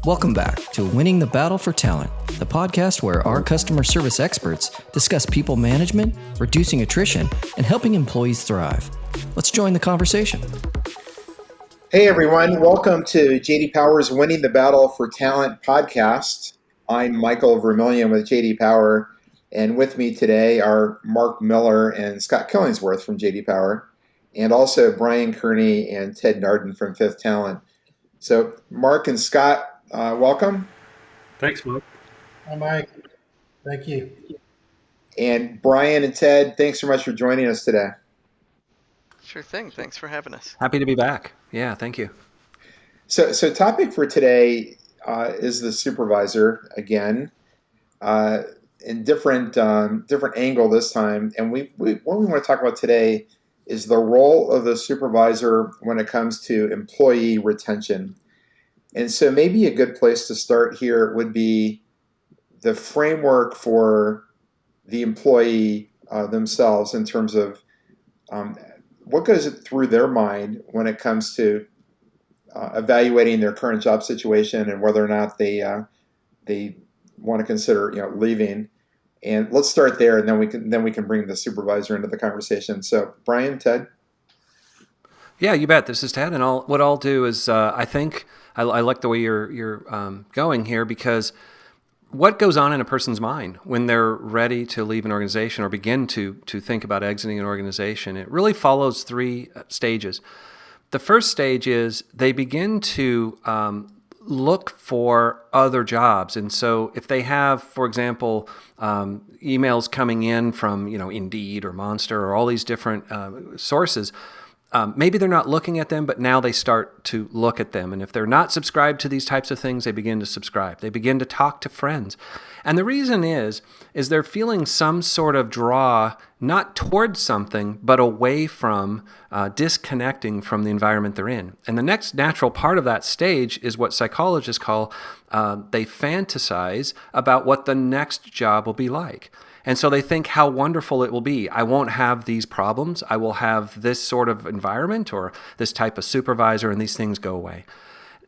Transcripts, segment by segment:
Welcome back to Winning the Battle for Talent, the podcast where our customer service experts discuss people management, reducing attrition, and helping employees thrive. Let's join the conversation. Hey everyone, welcome to JD Power's Winning the Battle for Talent podcast. I'm Michael Vermillion with JD Power, and with me today are Mark Miller and Scott Killingsworth from JD Power, and also Brian Kearney and Ted Nardin from Fifth Talent. So Mark and Scott, welcome. Thanks, Mike. Hi, Mike. Thank you. And Brian and Ted, thanks so much for joining us today. Sure thing. Thanks for having us. Happy to be back. Yeah, thank you. So topic for today is the supervisor again, in different angle this time. And what we want to talk about today is the role of the supervisor when it comes to employee retention. And so maybe a good place to start here would be the framework for the employee themselves in terms of what goes through their mind when it comes to evaluating their current job situation and whether or not they want to consider leaving. And let's start there, and then we can bring the supervisor into the conversation. So Brian, Ted. Yeah, you bet. This is Ted, and what I'll do is I think I like the way you're going here, because what goes on in a person's mind when they're ready to leave an organization or begin to think about exiting an organization, it really follows three stages. The first stage is they begin to look for other jobs. And so if they have, for example, emails coming in from Indeed or Monster or all these different sources, maybe they're not looking at them, but now they start to look at them. And if they're not subscribed to these types of things, they begin to subscribe. They begin to talk to friends. And the reason is they're feeling some sort of draw, not towards something, but away from, disconnecting from the environment they're in. And the next natural part of that stage is what psychologists call, they fantasize about what the next job will be like. And so they think how wonderful it will be. I won't have these problems. I will have this sort of environment or this type of supervisor, and these things go away.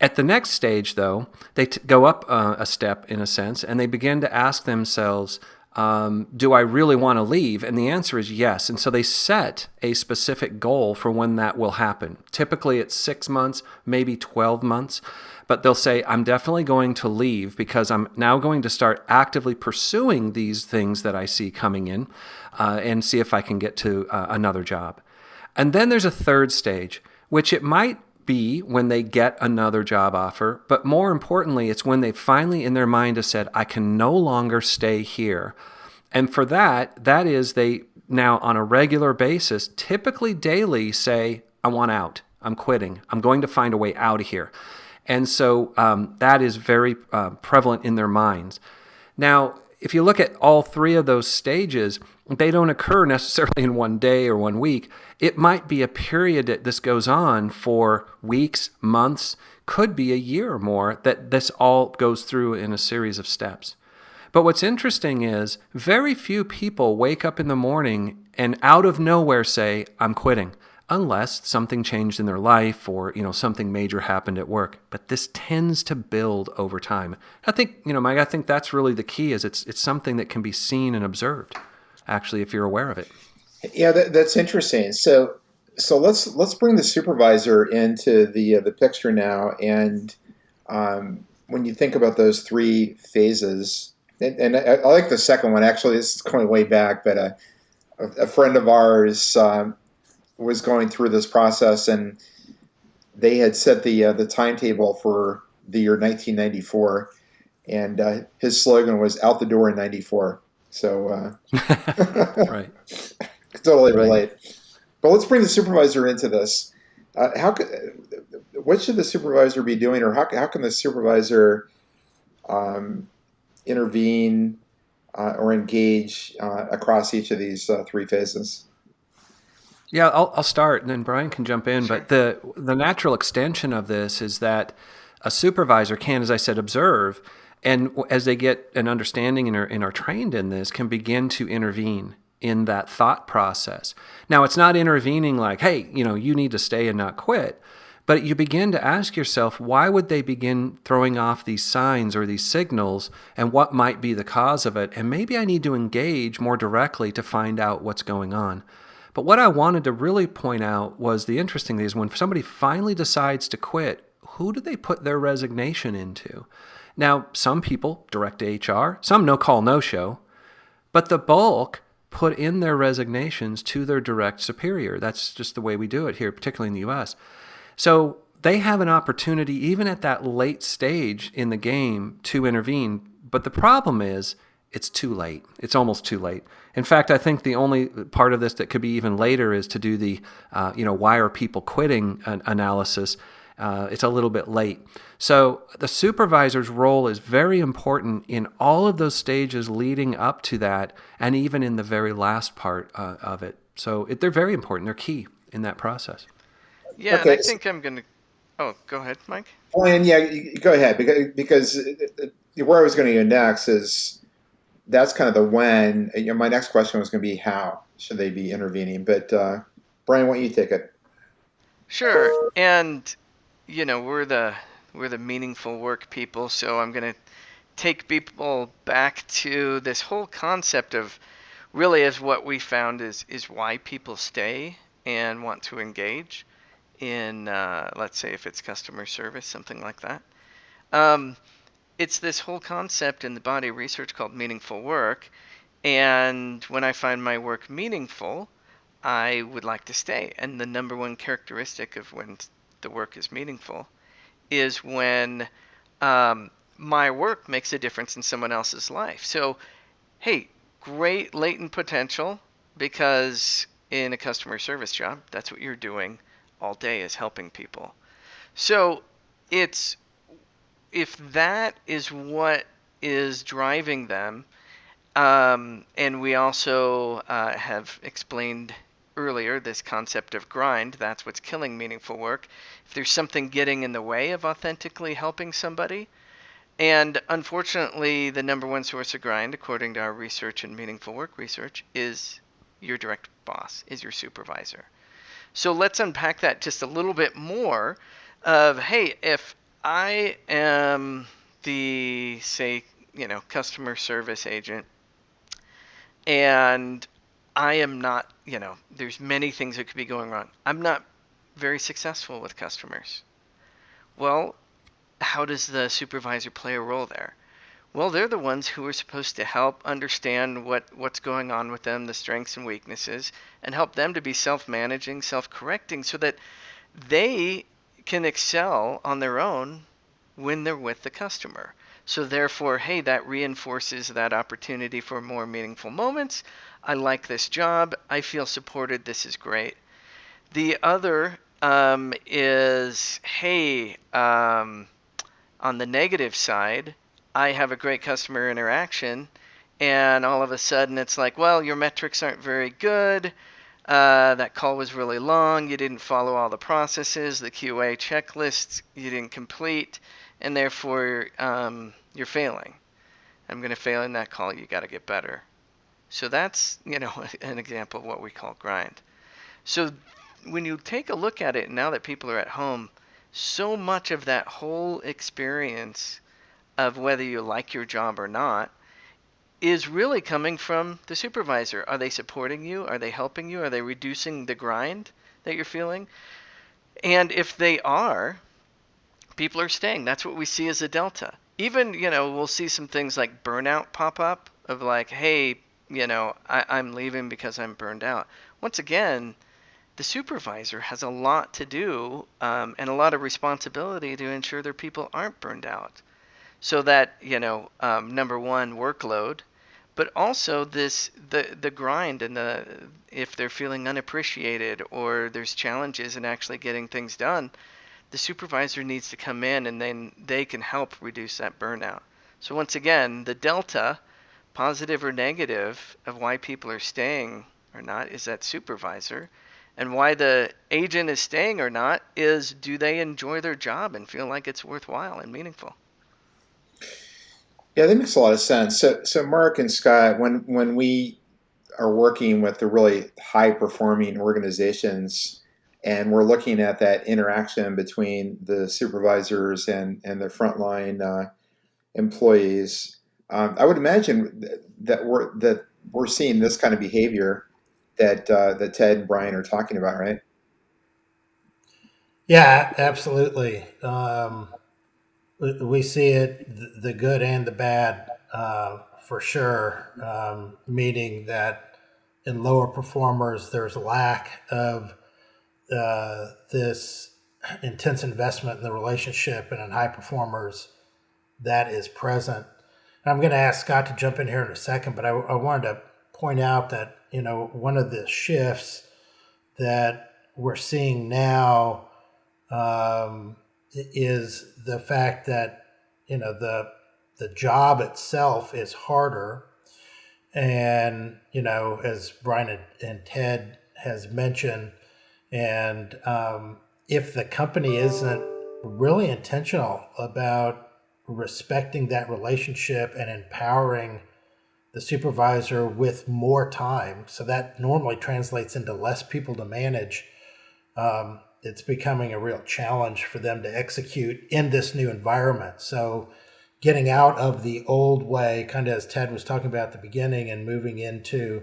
At the next stage, though, they go up a step in a sense, and they begin to ask themselves, do I really want to leave? And the answer is yes. And so they set a specific goal for when that will happen. Typically it's 6 months, maybe 12 months. But they'll say, I'm definitely going to leave because I'm now going to start actively pursuing these things that I see coming in and see if I can get to another job. And then there's a third stage, which it might be when they get another job offer, but more importantly, it's when they finally in their mind have said, I can no longer stay here. And for that is they now on a regular basis, typically daily, say, I want out. I'm quitting. I'm going to find a way out of here. And so that is very prevalent in their minds. Now, if you look at all three of those stages, they don't occur necessarily in one day or 1 week. It might be a period that this goes on for weeks, months, could be a year or more, that this all goes through in a series of steps. But what's interesting is very few people wake up in the morning and out of nowhere say, I'm quitting, unless something changed in their life or, something major happened at work. But this tends to build over time. I think, Mike, I think that's really the key is it's something that can be seen and observed, actually, if you're aware of it. Yeah, that's interesting. So let's bring the supervisor into the picture now. And when you think about those three phases, and I like the second one, actually, this is going way back, but a friend of ours was going through this process, and they had set the timetable for the year 1994, and his slogan was "Out the door in '94." So, right, totally relate. But let's bring the supervisor into this. What should the supervisor be doing, or how can the supervisor intervene or engage across each of these three phases? Yeah, I'll start, and then Brian can jump in. Sure. But the natural extension of this is that a supervisor can, as I said, observe, and as they get an understanding and are trained in this, can begin to intervene in that thought process. Now, it's not intervening like, hey, you need to stay and not quit, But you begin to ask yourself, why would they begin throwing off these signs or these signals, and what might be the cause of it? And maybe I need to engage more directly to find out what's going on. But what I wanted to really point out was the interesting thing is when somebody finally decides to quit, who do they put their resignation into? Now, some people direct to HR, some no call, no show, but the bulk put in their resignations to their direct superior. That's just the way we do it here, particularly in the US. So they have an opportunity, even at that late stage in the game, to intervene. But the problem is, it's too late. It's almost too late. In fact, I think the only part of this that could be even later is to do the, why are people quitting analysis. It's a little bit late. So the supervisor's role is very important in all of those stages leading up to that, and even in the very last part of it. So they're very important. They're key in that process. Yeah, Okay. and I think I'm going to... Oh, go ahead, Mike. Brian, yeah, you go ahead, because where I was going to go next is that's kind of the when. My next question was going to be how should they be intervening, but Brian, why don't you take it? Sure. And we're the meaningful work people, so I'm going to take people back to this whole concept of really as what we found is why people stay and want to engage in, let's say if it's customer service, something like that. It's this whole concept in the body of research called meaningful work. And when I find my work meaningful, I would like to stay. And the number one characteristic of when the work is meaningful is when my work makes a difference in someone else's life. So, hey, great latent potential, because in a customer service job, that's what you're doing all day, is helping people. So it's, if that is what is driving them, and we also have explained earlier this concept of grind, that's what's killing meaningful work. If there's something getting in the way of authentically helping somebody, and unfortunately the number one source of grind, according to our research and meaningful work research, is your direct boss, is your supervisor. So let's unpack that just a little bit more of, hey, if I am the, say, customer service agent, and I am not, there's many things that could be going wrong. I'm not very successful with customers. Well, how does the supervisor play a role there? Well, they're the ones who are supposed to help understand what's going on with them, the strengths and weaknesses, and help them to be self-managing, self-correcting, so that they can excel on their own when they're with the customer. So therefore, hey, that reinforces that opportunity for more meaningful moments. I like this job. I feel supported. This is great. The other is, hey, on the negative side, I have a great customer interaction, and all of a sudden it's like, well, your metrics aren't very good. That call was really long. You didn't follow all the processes, the QA checklists you didn't complete, and therefore you're failing. I'm going to fail in that call. You got to get better. So that's, an example of what we call grind. So when you take a look at it, now that people are at home, so much of that whole experience of whether you like your job or not is really coming from the supervisor. Are they supporting you? Are they helping you? Are they reducing the grind that you're feeling? And if they are, people are staying. That's what we see as a delta. Even, we'll see some things like burnout pop up of like, hey, I'm leaving because I'm burned out. Once again, the supervisor has a lot to do and a lot of responsibility to ensure their people aren't burned out. So that, number one, workload, but also the grind and if they're feeling unappreciated or there's challenges in actually getting things done, the supervisor needs to come in and then they can help reduce that burnout. So once again, the delta, positive or negative, of why people are staying or not is that supervisor. And why the agent is staying or not is, do they enjoy their job and feel like it's worthwhile and meaningful? Yeah, that makes a lot of sense. So Mark and Scott, when we are working with the really high performing organizations, and we're looking at that interaction between the supervisors and their frontline employees. I would imagine that we're seeing this kind of behavior that Ted and Brian are talking about, right? Yeah, absolutely. We see it, the good and the bad, for sure. Meaning that in lower performers, there's a lack of this intense investment in the relationship, and in high performers, that is present. And I'm going to ask Scott to jump in here in a second, but I wanted to point out that, one of the shifts that we're seeing now is the fact that, the job itself is harder. And, as Brian and Ted has mentioned, and if the company isn't really intentional about respecting that relationship and empowering the supervisor with more time, so that normally translates into less people to manage, it's becoming a real challenge for them to execute in this new environment. So getting out of the old way, kind of as Ted was talking about at the beginning, and moving into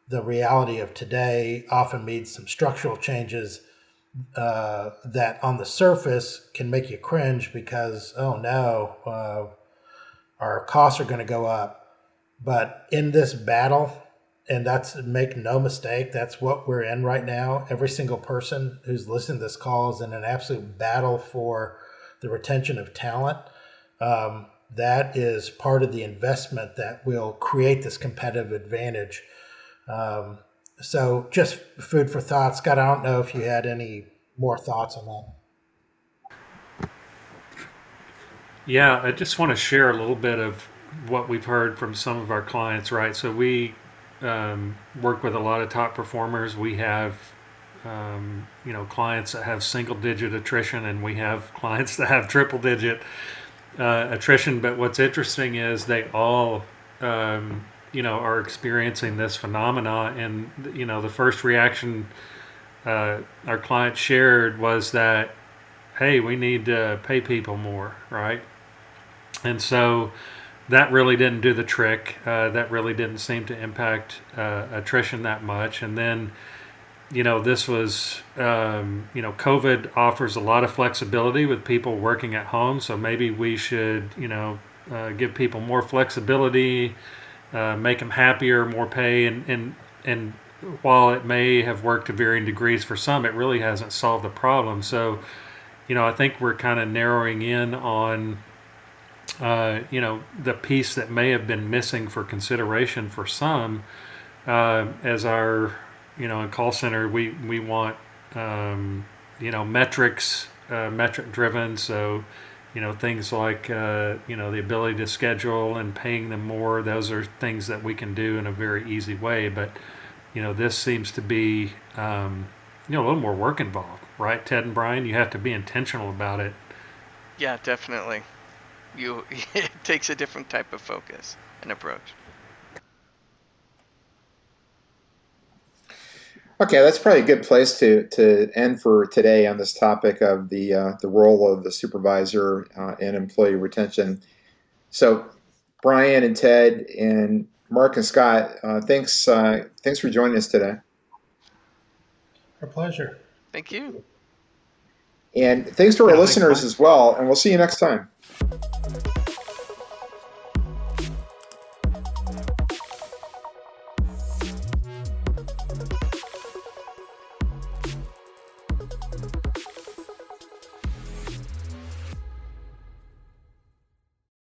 the reality of today often means some structural changes that on the surface can make you cringe because, oh no, our costs are going to go up. But in this battle, and that's, make no mistake, that's what we're in right now. Every single person who's listening to this call is in an absolute battle for the retention of talent. That is part of the investment that will create this competitive advantage. So just food for thought. Scott, I don't know if you had any more thoughts on that. Yeah, I just want to share a little bit of what we've heard from some of our clients, right? So we work with a lot of top performers. We have, clients that have single-digit attrition, and we have clients that have triple-digit attrition. But what's interesting is they all, are experiencing this phenomena. And, the first reaction our client shared was that, hey, we need to pay people more, right? And so that really didn't do the trick. That really didn't seem to impact attrition that much. And then, this was, COVID offers a lot of flexibility with people working at home. So maybe we should, give people more flexibility, make them happier, more pay. And while it may have worked to varying degrees for some, it really hasn't solved the problem. So, I think we're kind of narrowing in on, the piece that may have been missing for consideration for some. As our, in call center, we want, metrics, metric driven. So, things like, the ability to schedule and paying them more. Those are things that we can do in a very easy way. But, this seems to be, a little more work involved, right? Ted and Brian, you have to be intentional about it. Yeah, definitely. It takes a different type of focus and approach. Okay, that's probably a good place to end for today on this topic of the role of the supervisor in employee retention. So, Brian and Ted and Mark and Scott, thanks for joining us today. Our pleasure. Thank you. And thanks to our listeners as well, and we'll see you next time.